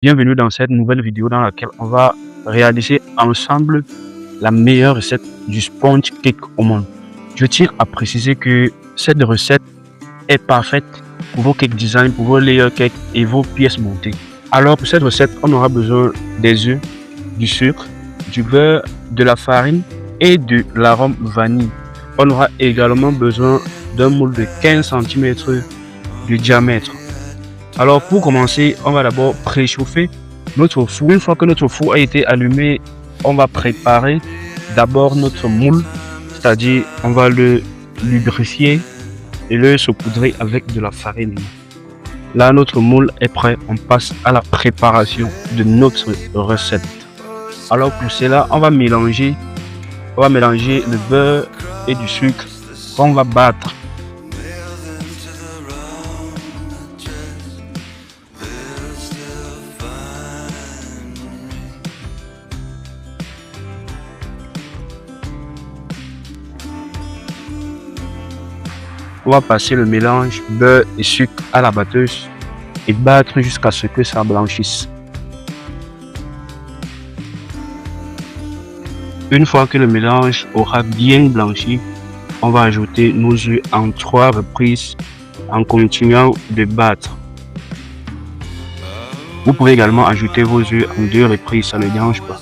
Bienvenue dans cette nouvelle vidéo dans laquelle on va réaliser ensemble la meilleure recette du sponge cake au monde. Je tiens à préciser que cette recette est parfaite pour vos cake design, pour vos layer cake et vos pièces montées. Alors pour cette recette, on aura besoin des œufs, du sucre, du beurre, de la farine et de l'arôme vanille. On aura également besoin d'un moule de 15 cm de diamètre. Alors pour commencer, on va d'abord préchauffer notre four. Une fois que notre four a été allumé, on va préparer d'abord notre moule, c'est-à-dire on va le lubrifier et le saupoudrer avec de la farine. Là, notre moule est prêt, on passe à la préparation de notre recette. Alors pour cela, on va mélanger le beurre et du sucre qu'on va battre. On va passer le mélange beurre et sucre à la batteuse et battre jusqu'à ce que ça blanchisse. Une fois que le mélange aura bien blanchi, on va ajouter nos œufs en 3 reprises en continuant de battre. Vous pouvez également ajouter vos œufs en 2 reprises, ça ne dérange pas.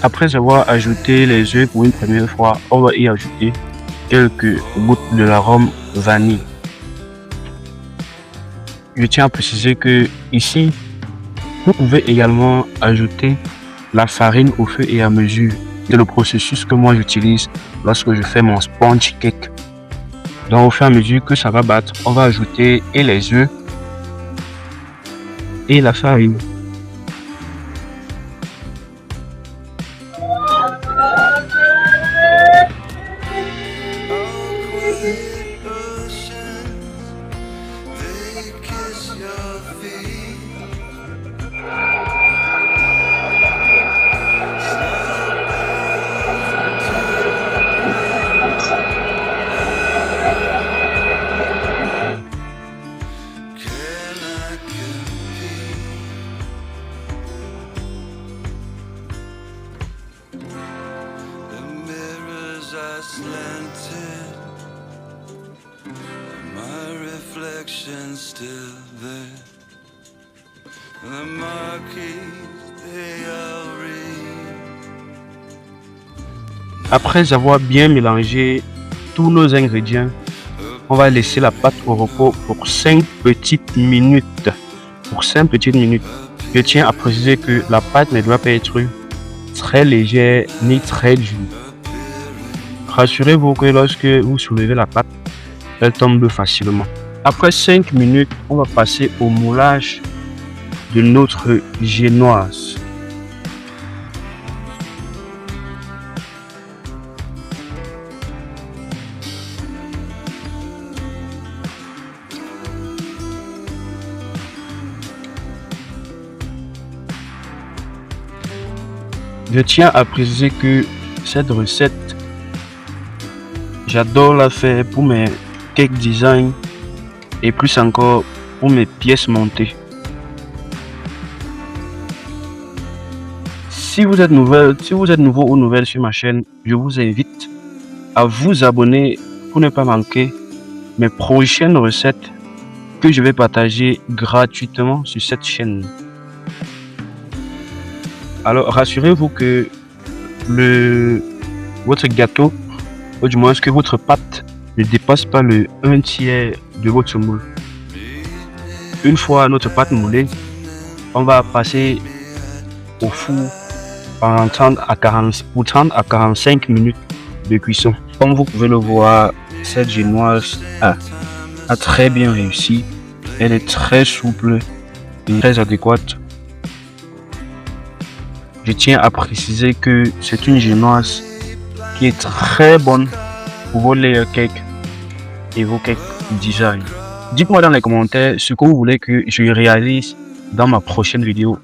Après avoir ajouté les œufs pour une première fois, on va y ajouter quelques gouttes de l'arôme vanille. Je tiens à préciser que ici, vous pouvez également ajouter la farine au fur et à mesure. C'est le processus que moi j'utilise lorsque je fais mon sponge cake. Donc au fur et à mesure que ça va battre, on va ajouter et les œufs et la farine. Après avoir bien mélangé tous nos ingrédients, on va laisser la pâte au repos pour 5 petites minutes. Je tiens à préciser que la pâte ne doit pas être très légère ni très dure. Rassurez-vous que lorsque vous soulevez la pâte, elle tombe facilement. Après 5 minutes, on va passer au moulage de notre génoise. Je tiens à préciser que cette recette, j'adore la faire pour mes cake design et plus encore pour mes pièces montées. Si vous êtes nouveau ou nouvelle sur ma chaîne, je vous invite à vous abonner pour ne pas manquer mes prochaines recettes que je vais partager gratuitement sur cette chaîne. Alors rassurez-vous que votre gâteau, ou du moins que votre pâte ne dépasse pas le 1/3 de votre moule. Une fois notre pâte moulée, on va passer au four pendant 30 à 45 minutes de cuisson. Comme vous pouvez le voir, cette génoise a très bien réussi. Elle est très souple et très adéquate Je tiens à préciser que c'est une génoise qui est très bonne pour vos layer cakes et vos cakes design. Dites-moi dans les commentaires ce que vous voulez que je réalise dans ma prochaine vidéo.